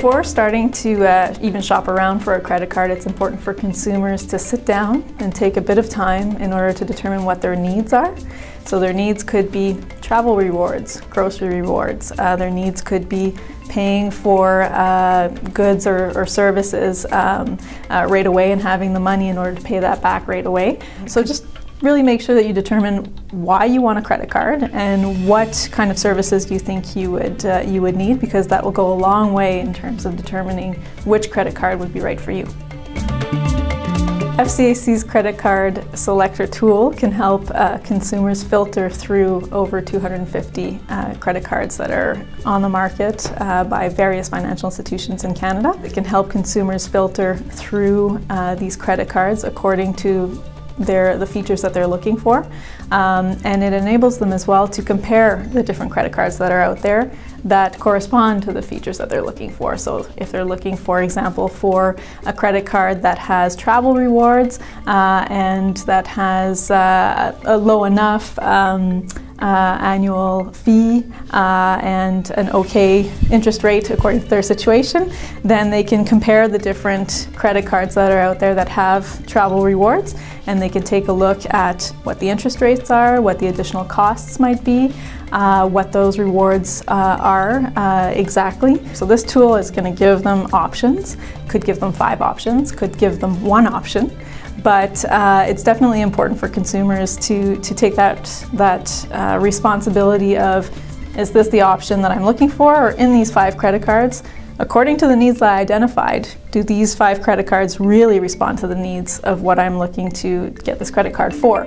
Before starting to even shop around for a credit card, it's important for consumers to sit down and take a bit of time in order to determine what their needs are. So their needs could be travel rewards, grocery rewards. Their needs could be paying for goods or services right away and having the money in order to pay that back right away. So just really make sure that you determine why you want a credit card and what kind of services you think you would need, because that will go a long way in terms of determining which credit card would be right for you. FCAC's credit card selector tool can help consumers filter through over 250 credit cards that are on the market by various financial institutions in Canada. It can help consumers filter through these credit cards according to the features that they're looking for, and it enables them as well to compare the different credit cards that are out there that correspond to the features that they're looking for. So if they're looking, for example, for a credit card that has travel rewards and that has a low enough annual fee and an okay interest rate according to their situation, then they can compare the different credit cards that are out there that have travel rewards, and they can take a look at what the interest rates are, what the additional costs might be, what those rewards are exactly. So this tool is going to give them options. Could give them 5 options, could give them 1 option. But it's definitely important for consumers to take that responsibility of, is this the option that I'm looking for, or in these 5 credit cards, according to the needs that I identified, do these 5 credit cards really respond to the needs of what I'm looking to get this credit card for?